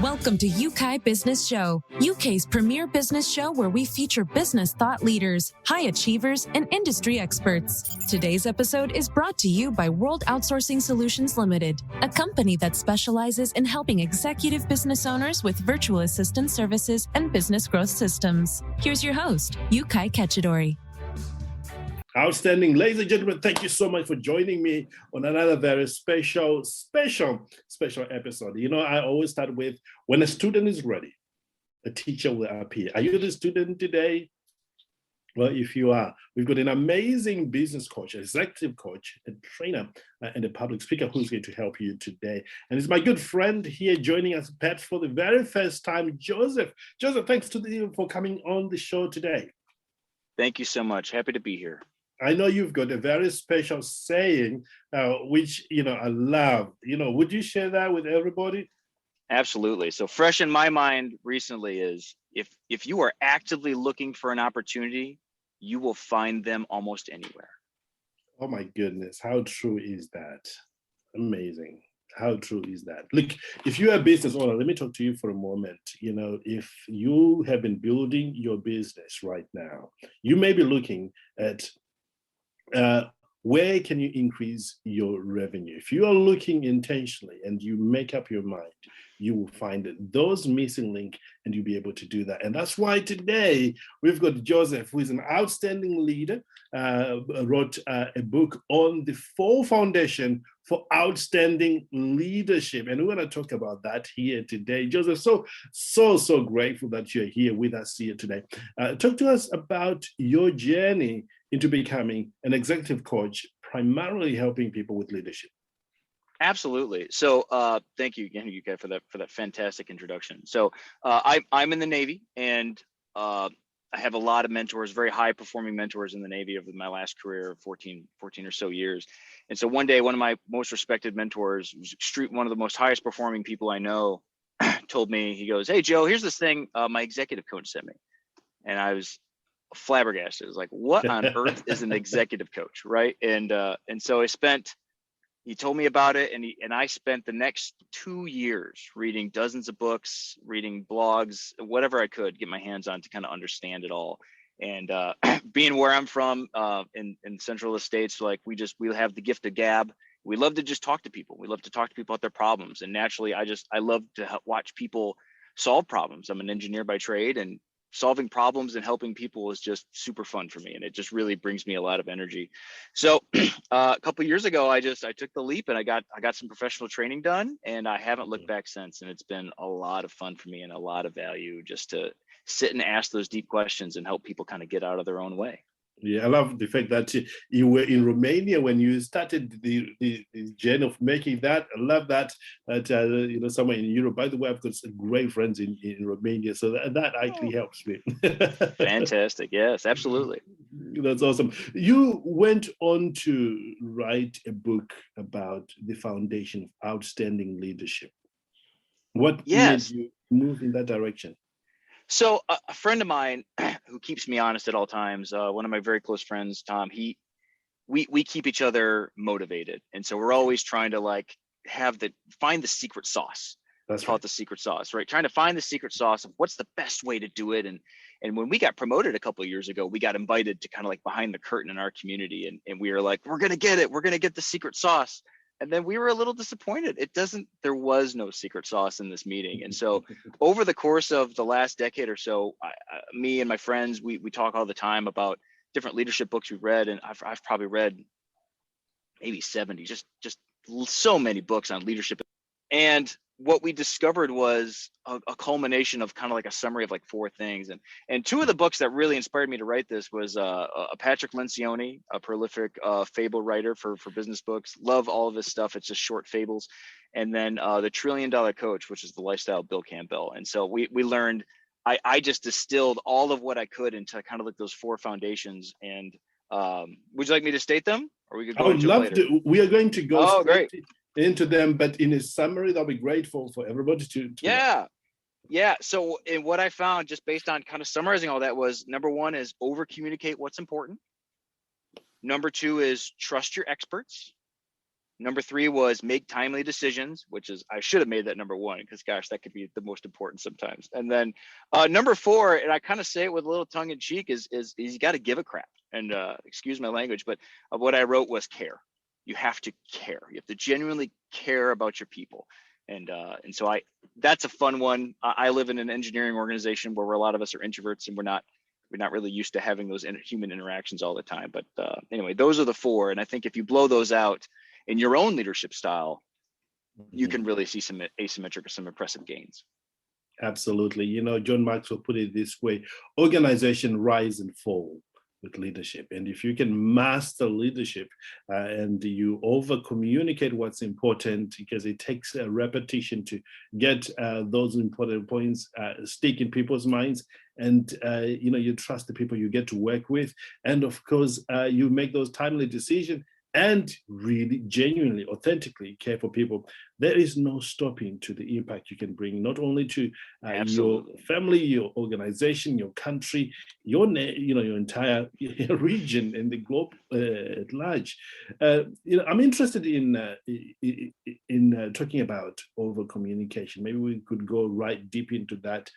Welcome to Yeukai Business Show, UK's premier business show where we feature business thought leaders, high achievers, and industry experts. Today's episode is brought to you by World Outsourcing Solutions Limited, a company that specializes in helping executive business owners with virtual assistant services and business growth systems. Here's your host, Yeukai Kechidori. Outstanding. Ladies and gentlemen, thank you so much for joining me on another very special episode. You know, I always start with, when a student is ready, a teacher will appear. Are you the student today? Well, if you are, we've got an amazing business coach, executive coach, a trainer, and a public speaker who's going to help you today. And it's my good friend here joining us, Pat, for the very first time, Joseph. Joseph, thanks to you for coming on the show today. Thank you so much. Happy to be here. I know you've got a very special saying, which, you know, I love. You know, would you share that with everybody? Absolutely. So fresh in my mind recently is, if you are actively looking for an opportunity, you will find them almost anywhere. Oh my goodness, how true is that? Amazing. How true is that? Look, if you're a business owner, let me talk to you for a moment. You know, if you have been building your business right now, you may be looking at where can you increase your revenue? If you are looking intentionally and you make up your mind, you will find those missing link and you'll be able to do that. And that's why today we've got Joseph, who is an outstanding leader, wrote a book on the 4 foundation for outstanding leadership. And we're going to talk about that here today. Joseph, so grateful that you're here with us here today. Talk to us about your journey into becoming an executive coach, primarily helping people with leadership. Absolutely. So thank you again, Yeukai, for that fantastic introduction. So I'm in the Navy, and I have a lot of mentors, very high performing mentors in the Navy over my last career of 14 or so years. And so one day, one of my most respected mentors, one of the most highest performing people I know, told me, he goes, "Hey, Joe, here's this thing my executive coach sent me." And I was flabbergasted. It was like, what on earth is an executive coach, right? And so he told me about it, and I spent the next 2 years reading dozens of books, reading blogs, whatever I could get my hands on to kind of understand it all. And being where I'm from in Central States, like we have the gift of gab. We love to just talk to people. We love to talk to people about their problems. And naturally, I love to watch people solve problems. I'm an engineer by trade, and solving problems and helping people is just super fun for me, and it just really brings me a lot of energy. So a couple of years ago, I took the leap, and I got some professional training done, and I haven't looked back since. And it's been a lot of fun for me and a lot of value just to sit and ask those deep questions and help people kind of get out of their own way. Yeah, I love the fact that you were in Romania when you started the journey of making that. I love that, you know, somewhere in Europe. By the way, I've got some great friends in Romania, so that actually helps me. Fantastic. Yes, absolutely. That's awesome. You went on to write a book about the foundation of outstanding leadership. What made you move in that direction? So a friend of mine who keeps me honest at all times, one of my very close friends, Tom, we keep each other motivated. And so we're always trying to find the secret sauce. That's called the secret sauce, right? Trying to find the secret sauce of what's the best way to do it. And when we got promoted a couple of years ago, we got invited to kind of like behind the curtain in our community. And we were like, we're going to get it. We're going to get the secret sauce. And then we were a little disappointed. There was no secret sauce in this meeting. And so over the course of the last decade or so, me and my friends, we talk all the time about different leadership books we've read. And I've probably read maybe 70, just so many books on leadership. And what we discovered was a culmination of kind of like a summary of like 4 things. And 2 of the books that really inspired me to write this was Patrick Lencioni, a prolific fable writer for business books. Love all of his stuff. It's just short fables. And then The $1 Trillion Coach, which is the lifestyle of Bill Campbell. And so we learned, I just distilled all of what I could into kind of like those 4 foundations. And would you like me to state them? Or we could go into later? To. We are going to go great. Into them, but in a summary, that'll be great for everybody to Yeah. So and what I found, just based on kind of summarizing all that, was number 1 is over communicate what's important. Number 2 is trust your experts. Number 3 was make timely decisions, which is, I should have made that number 1 because gosh, that could be the most important sometimes. And then number 4, and I kind of say it with a little tongue in cheek, is you got to give a crap. And excuse my language, but what I wrote was care. You have to care. You have to genuinely care about your people. And so that's a fun one. I live in an engineering organization where a lot of us are introverts and we're not really used to having those human interactions all the time. But anyway, those are the 4. And I think if you blow those out in your own leadership style, you can really see some asymmetric or some impressive gains. Absolutely. You know, John Maxwell put it this way: organization rise and fall with leadership. And if you can master leadership and you over communicate what's important, because it takes a repetition to get those important points stick in people's minds, and you know, you trust the people you get to work with, and of course you make those timely decisions and really genuinely, authentically care for people, there is no stopping to the impact you can bring, not only to your family, your organization, your country, your entire region and the globe at large. You know, I'm interested in talking about over communication. Maybe we could go right deep into that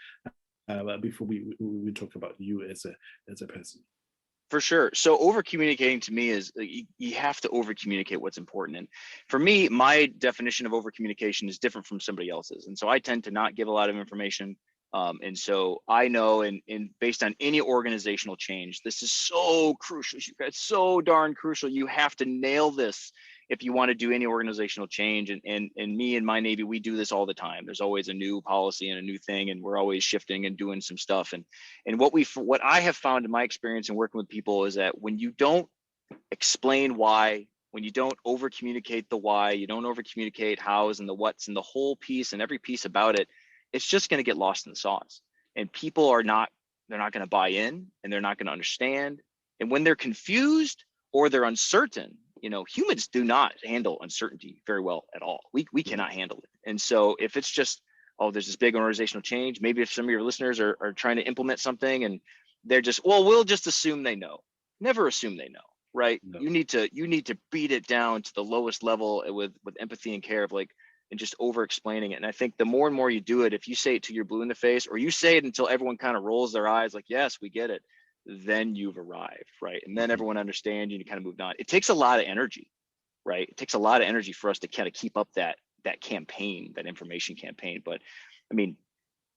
before we talk about you as a person. For sure. So over communicating to me is you have to over communicate what's important. And for me, my definition of over communication is different from somebody else's. And so I tend to not give a lot of information. And so I know, and based on any organizational change, this is so crucial. It's so darn crucial. You have to nail this if you want to do any organizational change. And me and my Navy, we do this all the time. There's always a new policy and a new thing, and we're always shifting and doing some stuff. And what I have found in my experience in working with people is that when you don't explain why, when you don't over communicate the why, you don't over communicate hows and the what's and the whole piece and every piece about it, it's just going to get lost in the sauce. And people they're not going to buy in, and they're not going to understand. And when they're confused or they're uncertain, you know, humans do not handle uncertainty very well at all. We cannot handle it. And so if it's just, oh, there's this big organizational change, maybe if some of your listeners are trying to implement something and they're just, well, we'll just assume they know. Never assume they know, right? No. You need to beat it down to the lowest level with empathy and care, of like, and just over explaining it. And I think the more and more you do it, if you say it till you're blue in the face, or you say it until everyone kind of rolls their eyes like, yes, we get it, then you've arrived, right? And then everyone understands you and you kind of moved on. It takes a lot of energy, right? It takes a lot of energy for us to kind of keep up that campaign, that information campaign. But I mean,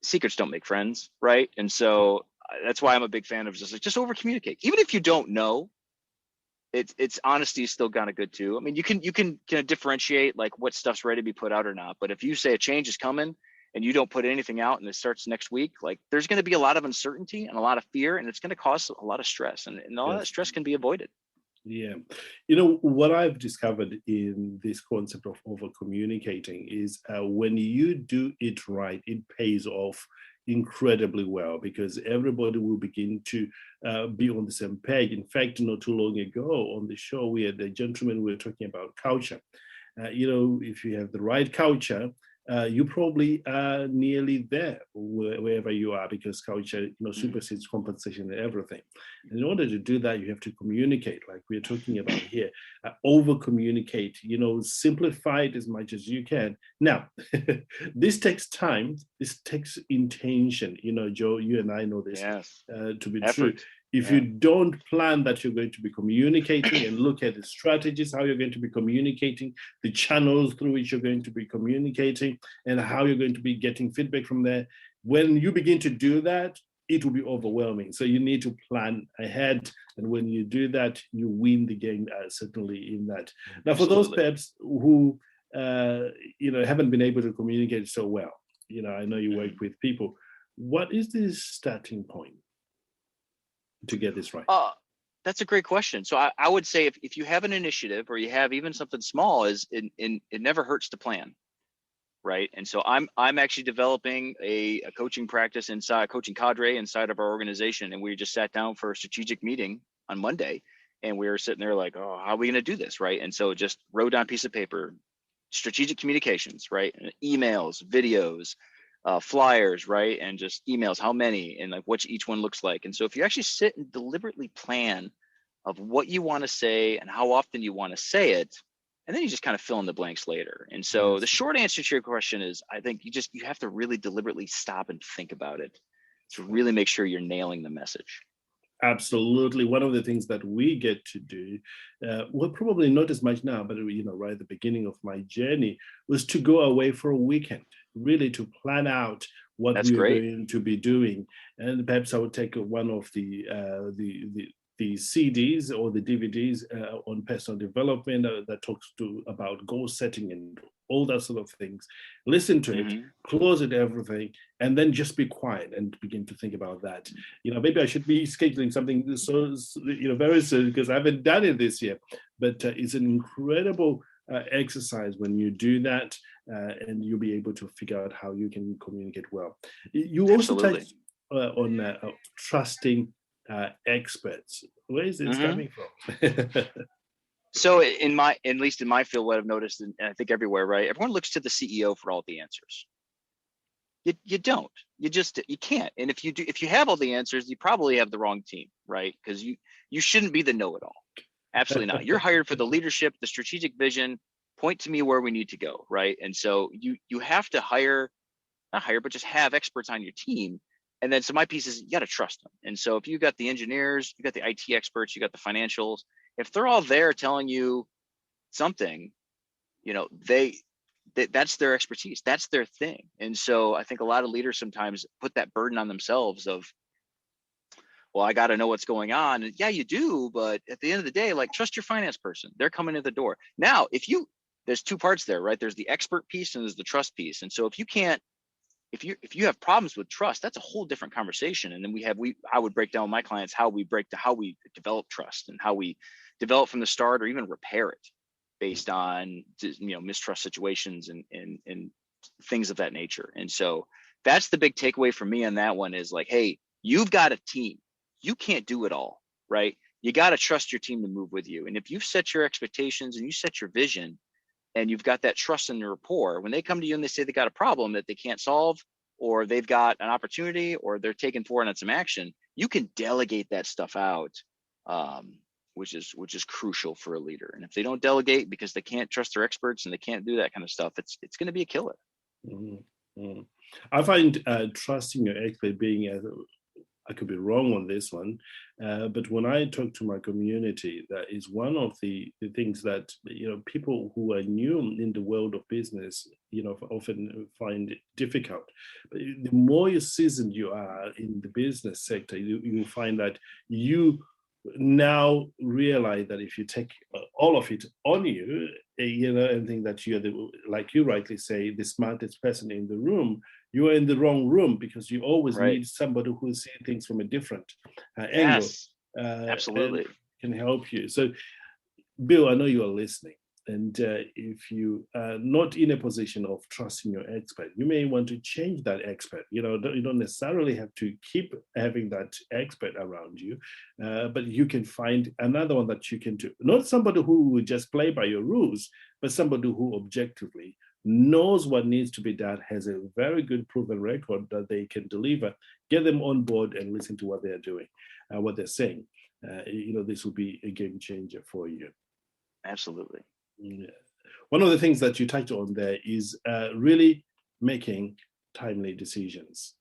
secrets don't make friends, right? And so that's why I'm a big fan of just over communicate. Even if you don't know, it's honesty is still kind of good too. I mean, you can kind of differentiate like what stuff's ready to be put out or not. But if you say a change is coming and you don't put anything out and it starts next week, like there's going to be a lot of uncertainty and a lot of fear, and it's going to cause a lot of stress, and all that stress can be avoided. Yeah. You know, what I've discovered in this concept of over communicating is when you do it right, it pays off incredibly well, because everybody will begin to be on the same page. In fact, not too long ago on the show, we had a gentleman, we were talking about culture. You know, if you have the right culture, you probably are nearly there wherever you are, because culture, you know, supersedes compensation and everything. And in order to do that, you have to communicate, like we're talking about here. Over communicate, you know, simplify it as much as you can. Now, this takes time. This takes intention. You know, Joe, you and I know this to be true. If you don't plan that you're going to be communicating and look at the strategies, how you're going to be communicating, the channels through which you're going to be communicating, and how you're going to be getting feedback from there, when you begin to do that, it will be overwhelming. So you need to plan ahead. And when you do that, you win the game, certainly in that. Now, for those perhaps who, you know, haven't been able to communicate so well, you know, I know you work with people. What is the starting point to get this right? That's a great question. So I would say if you have an initiative, or you have even something small, it never hurts to plan, right? And so I'm actually developing a coaching practice inside, coaching cadre inside of our organization, and we just sat down for a strategic meeting on Monday, and we were sitting there like, oh, how are we going to do this, right? And so just wrote down a piece of paper, strategic communications, right? Emails, videos, flyers, right? And just emails, how many, and like what each one looks like. And so if you actually sit and deliberately plan of what you want to say and how often you want to say it, and then you just kind of fill in the blanks later. And so the short answer to your question is, I think you have to really deliberately stop and think about it to really make sure you're nailing the message. Absolutely. One of the things that we get to do, well, probably not as much now, but right at the beginning of my journey was to go away for a weekend, really to plan out what That's we were great. going to be doing. And perhaps I would take one of the CDs or the DVDs on personal development that talks about goal setting and all that sort of things. Listen to it, close it, everything, and then just be quiet and begin to think about that. Maybe I should be scheduling something so very soon, because I haven't done it this year. But it's an incredible exercise when you do that, and you'll be able to figure out how you can communicate well. You also touched on trusting experts. Where is it coming from? So at least in my field, what I've noticed, and I think everywhere, right? Everyone looks to the CEO for all the answers. You don't. You can't. And if you have all the answers, you probably have the wrong team, right? Because you shouldn't be the know-it-all. Absolutely not. You're hired for the leadership, the strategic vision. Point to me where we need to go, right? And so you have to not hire, but just have experts on your team. And then so my piece is, you got to trust them. And so if you got the engineers, you got the IT experts, you got the financials, if they're all there telling you something, that's their expertise, that's their thing. And so I think a lot of leaders sometimes put that burden on themselves of, well, I got to know what's going on. And yeah, you do. But at the end of the day, like, trust your finance person. They're coming in the door. Now, there's two parts there, right? There's the expert piece and there's the trust piece. And so if you have problems with trust, that's a whole different conversation. And then I would break down with my clients how we develop trust and how we develop from the start or even repair it based on mistrust situations and things of that nature. And so that's the big takeaway for me on that one is like, hey, you've got a team. You can't do it all, right? You got to trust your team to move with you. And if you've set your expectations and you set your vision and you've got that trust and rapport, when they come to you and they say they got a problem that they can't solve, or they've got an opportunity, or they're taking forward on some action, you can delegate that stuff out, which is crucial for a leader. And if they don't delegate because they can't trust their experts and they can't do that kind of stuff, it's going to be a killer. Mm-hmm. I find trusting your expert being I could be wrong on this one, but when I talk to my community, that is one of the things that people who are new in the world of business, often find it difficult. But the more seasoned you are in the business sector, you find that you now realize that if you take all of it on you, and think that you're like you rightly say, the smartest person in the room, you are in the wrong room, because you always need somebody who sees things from a different angle. Absolutely. Can help you. So, Bill, I know you are listening. And if you are not in a position of trusting your expert, you may want to change that expert. You don't necessarily have to keep having that expert around you, but you can find another one that you can do. Not somebody who will just play by your rules, but somebody who objectively knows what needs to be done, has a very good proven record that they can deliver. Get them on board and listen to what they're doing, what they're saying. This will be a game changer for you. Absolutely. Yeah. One of the things that you touched on there is really making timely decisions.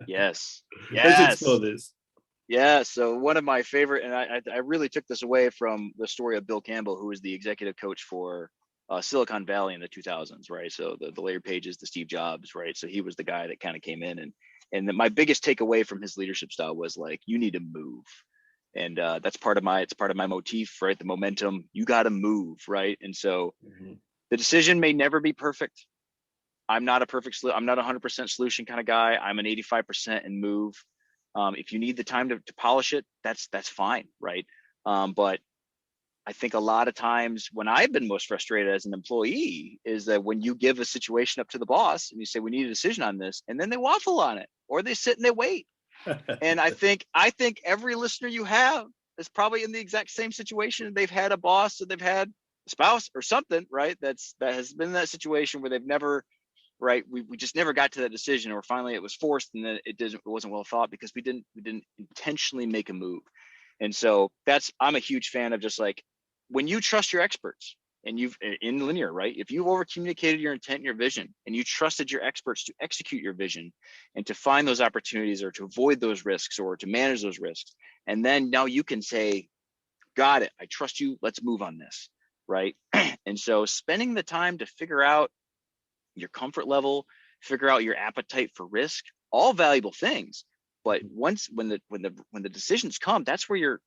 Yes. Let's explore this. Yeah. So one of my favorite, and I really took this away from the story of Bill Campbell, who was the executive coach for Silicon Valley in the 2000s, right? So the Larry Pages, the Steve Jobs, right? So he was the guy that kind of came in, and my biggest takeaway from his leadership style was like, you need to move. And that's part of my motif, right? The momentum, you got to move, right? And so the decision may never be perfect. I'm not a 100% solution kind of guy. I'm an 85% and move. If you need the time to polish it, that's fine, right? But I think a lot of times when I've been most frustrated as an employee is that when you give a situation up to the boss and you say, we need a decision on this, and then they waffle on it, or they sit and they wait. And I think every listener you have is probably in the exact same situation. They've had a boss, or they've had a spouse or something, right? That has been in that situation where they've never, right? We just never got to that decision, or finally it was forced, and then it wasn't well thought because we didn't intentionally make a move. And so I'm a huge fan of just like, when you trust your experts, and you've in linear, right? If you've over communicated your intent and your vision, and you trusted your experts to execute your vision and to find those opportunities or to avoid those risks or to manage those risks, and then now you can say, got it, I trust you, let's move on this, right? And so spending the time to figure out your comfort level, figure out your appetite for risk, all valuable things. But when the decisions come, that's where your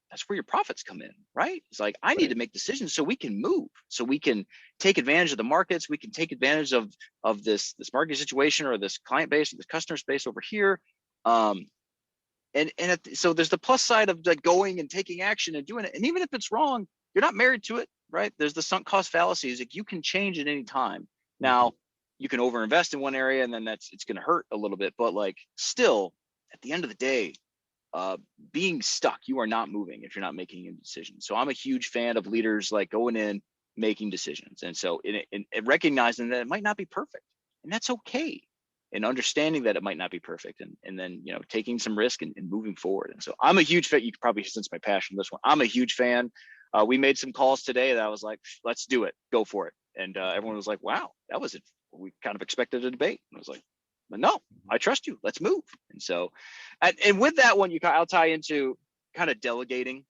profits come in, right? It's like, I need to make decisions so we can move, so we can take advantage of the markets, we can take advantage of this market situation or this client base or this customer space over here. So there's the plus side of like going and taking action and doing it. And even if it's wrong, you're not married to it, right? There's the sunk cost fallacies. Like, you can change at any time. Now, you can overinvest in one area and then it's going to hurt a little bit, but like, still, at the end of the day, being stuck, you are not moving if you're not making a decision. So I'm a huge fan of leaders like going in, making decisions. And so in recognizing that it might not be perfect, and that's okay. And understanding that it might not be perfect, and then, you know, taking some risk and moving forward. And so I'm a huge fan. You could probably sense my passion in this one. I'm a huge fan. We made some calls today that I was like, let's do it, go for it. And everyone was like, wow, that was it. We kind of expected a debate. And I was like, but no, I trust you, let's move. And so, and with that one, I'll tie into kind of delegating.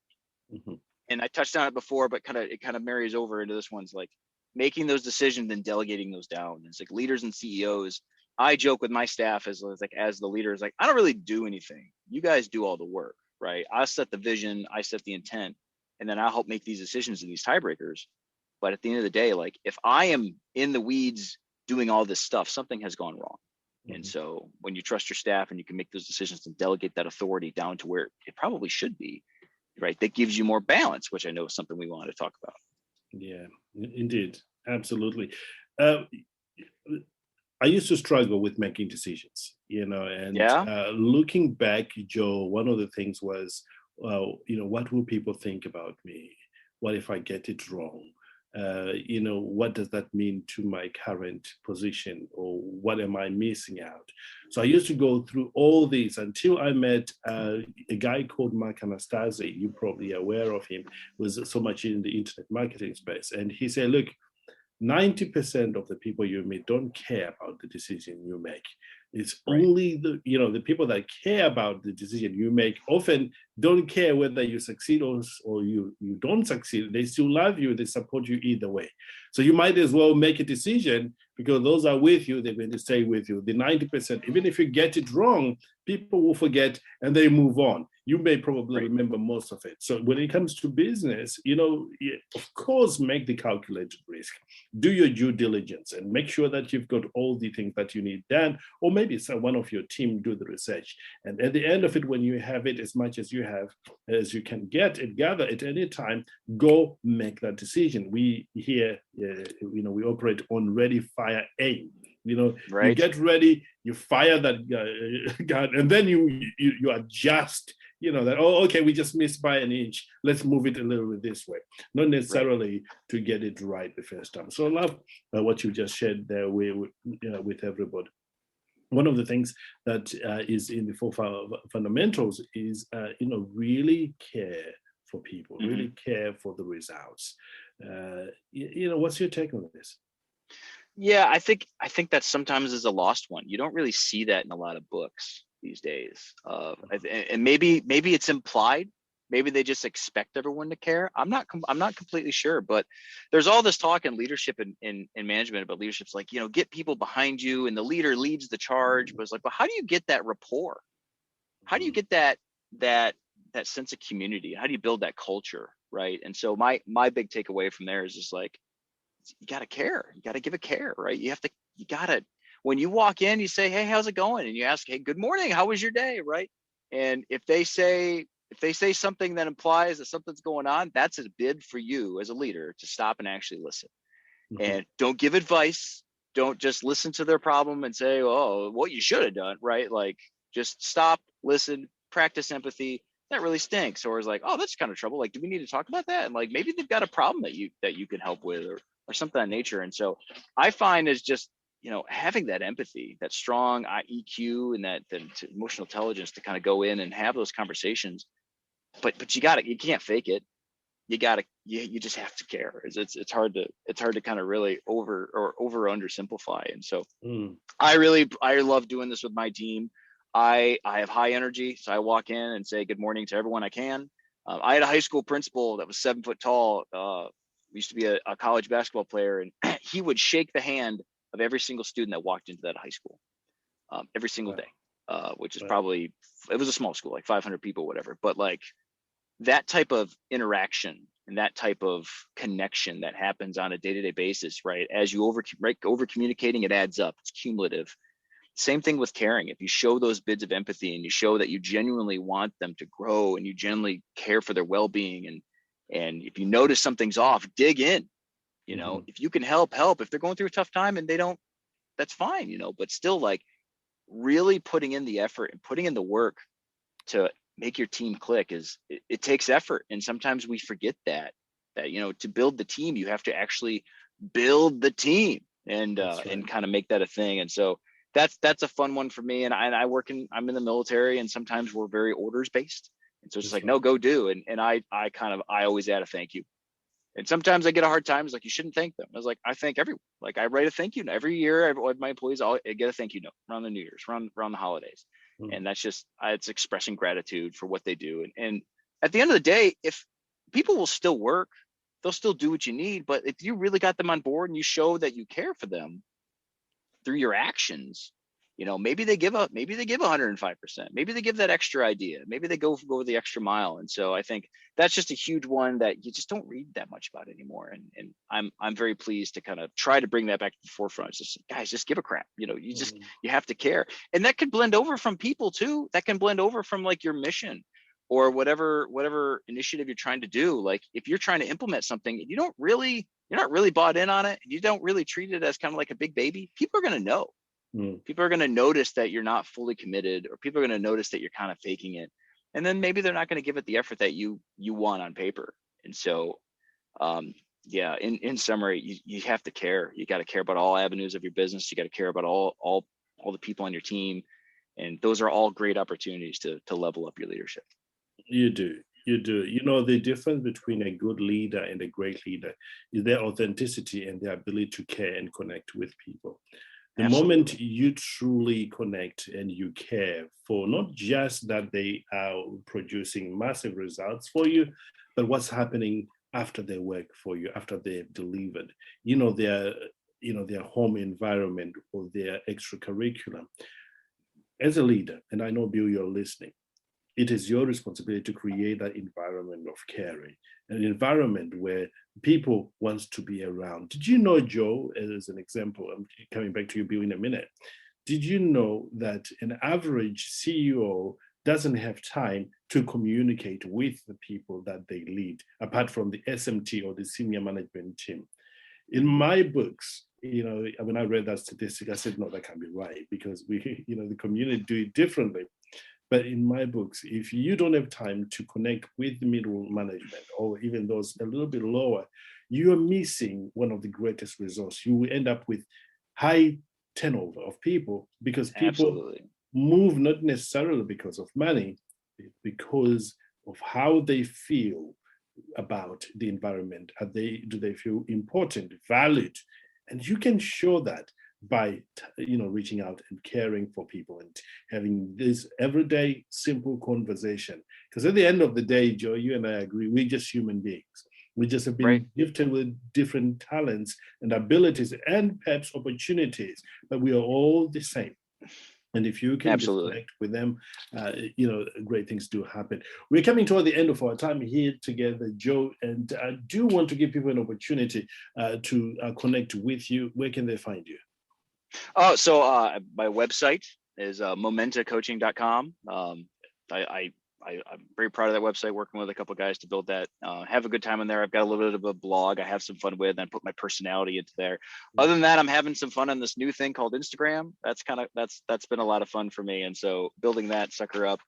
And I touched on it before, but it kind of marries over into this one's like making those decisions and delegating those down. It's like leaders and CEOs. I joke with my staff as the leaders, like, I don't really do anything. You guys do all the work, right? I set the vision, I set the intent, and then I'll help make these decisions and these tiebreakers. But at the end of the day, like, if I am in the weeds doing all this stuff, something has gone wrong. And so when you trust your staff and you can make those decisions and delegate that authority down to where it probably should be, right? That gives you more balance, which I know is something we want to talk about. Yeah, indeed. Absolutely. I used to struggle with making decisions, you know, and looking back, Joe, one of the things was, you know, what will people think about me? What if I get it wrong? You know, what does that mean to my current position, or what am I missing out? So I used to go through all these until I met a guy called Mark Anastasi. You're probably aware of him, was so much in the internet marketing space. And he said, look, 90% of the people you meet don't care about the decision you make. It's only the people that care about the decision you make often don't care whether you succeed or you don't succeed. They still love you. They support you either way. So you might as well make a decision, because those are with you. They're going to stay with you. The 90%, even if you get it wrong, people will forget and they move on. You may probably remember most of it. So when it comes to business, you know, of course, make the calculated risk. Do your due diligence and make sure that you've got all the things that you need done, or maybe one of your team do the research. And at the end of it, when you have it, as much as you have, as you can get and gather at any time, go make that decision. We here, you know, we operate on ready, fire, aim. You know, you get ready, you fire that gun, and then you adjust. You know that, oh, okay, we just missed by an inch. Let's move it a little bit this way. Not necessarily to get it right the first time. So I love what you just shared there with everybody. One of the things that is in the four fundamentals is, you know, really care for people, really care for the results. You know, what's your take on this? Yeah, I think that sometimes is a lost one. You don't really see that in a lot of books these days. And maybe it's implied. Maybe they just expect everyone to care. I'm not completely sure, but there's all this talk in leadership and in management about leadership's like, you know, get people behind you and the leader leads the charge. But it's like, well, how do you get that rapport? How do you get that sense of community? How do you build that culture, right? And so my big takeaway from there is just like, you got to care. You got to give a care, right? You got to, when you walk in, you say, hey, how's it going? And you ask, hey, good morning. How was your day? Right. And if they say something that implies that something's going on, that's a bid for you as a leader to stop and actually listen. And don't give advice. Don't just listen to their problem and say, oh, what you should have done. Right. Like, just stop, listen, practice empathy. That really stinks. Or is like, oh, that's kind of trouble. Like, do we need to talk about that? And like, maybe they've got a problem that you can help with, or something of that nature. And so I find is just, you know, having that empathy, that strong EQ and that emotional intelligence to kind of go in and have those conversations. But you can't fake it. you just have to care. It's hard to kind of really over under simplify. And so I love doing this with my team. I have high energy, so I walk in and say good morning to everyone I can. I had a high school principal that was 7 foot tall. Used to be a college basketball player, and he would shake the hand of every single student that walked into that high school every single day, which is probably, it was a small school, like 500 people, whatever. But like that type of interaction and that type of connection that happens on a day-to-day basis, right? As you over communicating, it adds up. It's cumulative. Same thing with caring. If you show those bits of empathy and you show that you genuinely want them to grow and you genuinely care for their well-being, and if you notice something's off, dig in. You know, if you can help. If they're going through a tough time and they don't, that's fine, you know, but still, like, really putting in the effort and putting in the work to make your team click it takes effort. And sometimes we forget that, you know, to build the team, you have to actually build the team and kind of make that a thing. And so that's a fun one for me. And I'm in the military, and sometimes we're very orders based. And so it's just like, no, go do. And I always add a thank you. And sometimes I get a hard time. It's like, you shouldn't thank them. I was like, I thank everyone. Like, I write a thank you note every year. My employees all get a thank you note around the New Year's, around the holidays. And that's just, it's expressing gratitude for what they do. And at the end of the day, if people will still work, they'll still do what you need. But if you really got them on board and you show that you care for them through your actions, you know, maybe they give 105%. Maybe they give that extra idea. Maybe they go the extra mile. And so I think that's just a huge one that you just don't read that much about anymore. And I'm very pleased to kind of try to bring that back to the forefront. It's just, guys, just give a crap. You know, you have to care. And that could blend over from people too. That can blend over from like your mission or whatever initiative you're trying to do. Like, if you're trying to implement something, you're not really bought in on it, and you don't really treat it as kind of like a big baby, people are going to know. People are going to notice that you're not fully committed, or people are going to notice that you're kind of faking it. And then maybe they're not going to give it the effort that you want on paper. And so, in summary, you have to care. You got to care about all avenues of your business. You got to care about all the people on your team. And those are all great opportunities to level up your leadership. You do. You know, the difference between a good leader and a great leader is their authenticity and their ability to care and connect with people. The Absolutely. moment you truly connect and you care for not just that they are producing massive results for you, but what's happening after they work for you, after they've delivered, their home environment or their extracurriculum. As a leader, and I know, Bill, you're listening, it is your responsibility to create that environment of caring, an environment where people want to be around. Did you know, Joe, as an example, I'm coming back to you, Bill, in a minute. Did you know that an average CEO doesn't have time to communicate with the people that they lead, apart from the SMT or the senior management team? In my books, when I read that statistic, I said, no, that can't be right, because the community do it differently. But in my books, if you don't have time to connect with the middle management or even those a little bit lower, you are missing one of the greatest resources. You will end up with high turnover of people, because people move not necessarily because of money, because of how they feel about the environment. Do they feel important, valued? And you can show that by reaching out and caring for people and having this everyday simple conversation. Because at the end of the day, Joe, you and I agree, we're just human beings. We just have been gifted with different talents and abilities and perhaps opportunities, but we are all the same. And if you can connect with them, great things do happen. We're coming toward the end of our time here together, Joe, and I do want to give people an opportunity to connect with you. Where can they find you? So my website is momentacoaching.com. I'm very proud of that website, working with a couple of guys to build that. Have a good time in there. I've got a little bit of a blog I have some fun with, and I put my personality into there. Other than that, I'm having some fun on this new thing called Instagram. That's been a lot of fun for me. And so building that sucker up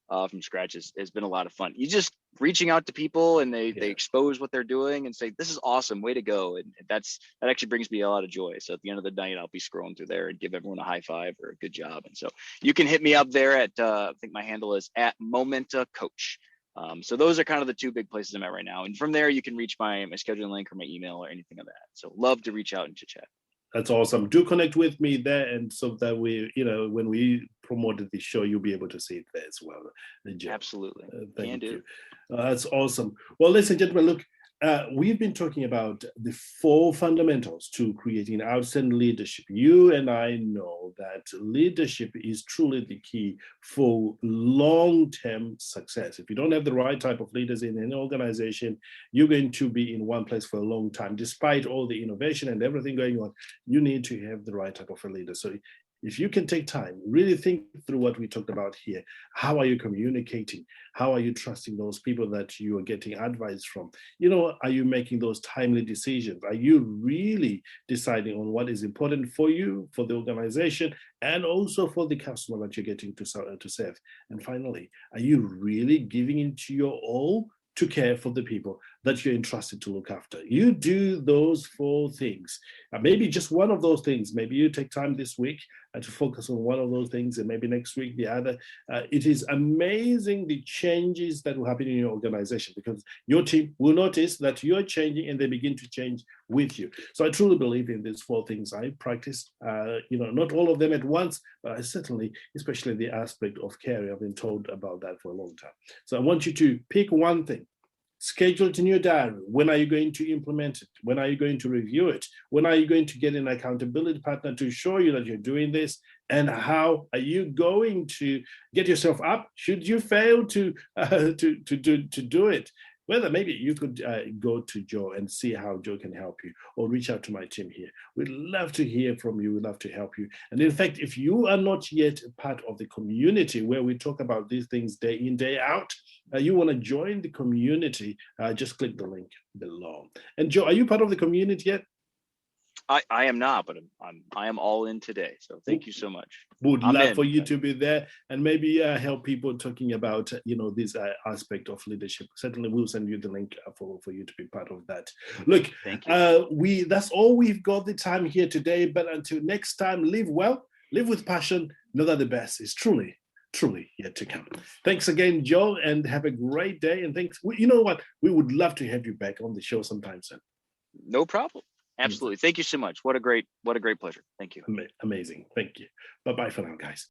from scratch has been a lot of fun. You just reaching out to people, and they expose what they're doing and say, this is awesome, way to go. And that actually brings me a lot of joy. So at the end of the night, I'll be scrolling through there and give everyone a high five or a good job. And so you can hit me up there at I think my handle is @momentacoach. So those are kind of the two big places I'm at right now. And from there, you can reach my scheduling link or my email or anything of that. So love to reach out and chit chat. That's awesome. Do connect with me there, and so that we, when we promoted the show, you'll be able to see it there as well. Joe. Absolutely. Thank you. That's awesome. Well, ladies and gentlemen, look, we've been talking about the 4 fundamentals to creating outstanding leadership. You and I know that leadership is truly the key for long-term success. If you don't have the right type of leaders in an organization, you're going to be in one place for a long time. Despite all the innovation and everything going on, you need to have the right type of a leader. So if you can take time, really think through what we talked about here. How are you communicating? How are you trusting those people that you are getting advice from? Are you making those timely decisions? Are you really deciding on what is important for you, for the organization, and also for the customer that you're getting to serve? And finally, are you really giving into your all to care for the people that you're entrusted to look after? You do those 4 things. Maybe just one of those things. Maybe you take time this week to focus on one of those things, and maybe next week the other. It is amazing the changes that will happen in your organization, because your team will notice that you're changing and they begin to change with you. So I truly believe in these 4 things. I practice, not all of them at once, but I certainly, especially the aspect of caring, I've been told about that for a long time. So I want you to pick one thing. Schedule it in your diary. When are you going to implement it? When are you going to review it? When are you going to get an accountability partner to show you that you're doing this? And how are you going to get yourself up should you fail to do it? Whether maybe you could go to Joe and see how Joe can help you, or reach out to my team here. We'd love to hear from you. We'd love to help you. And in fact, if you are not yet part of the community where we talk about these things day in, day out, you want to join the community, just click the link below. And Joe, are you part of the community yet? I am not, but I am all in today. So thank you so much. Would love for you to be there and maybe help people talking about this aspect of leadership. Certainly, we'll send you the link for you to be part of that. Look, thank you. That's all we've got the time here today. But until next time, live well, live with passion. Know that the best is truly yet to come. Thanks again, Joe, and have a great day. And thanks. You know what? We would love to have you back on the show sometime soon. No problem. Absolutely. Thank you so much. What a great pleasure. Thank you. Amazing. Thank you. Bye-bye for now, guys.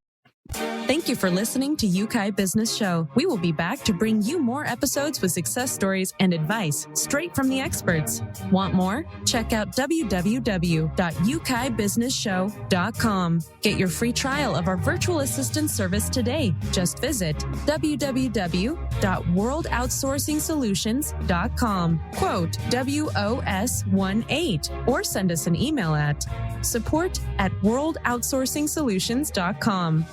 Thank you for listening to Yeukai Business Show. We will be back to bring you more episodes with success stories and advice straight from the experts. Want more? Check out www.yeukai.businessshow.com. Get your free trial of our virtual assistant service today. Just visit www.worldoutsourcingsolutions.com. Quote WOS18 or send us an email at support@worldoutsourcingsolutions.com.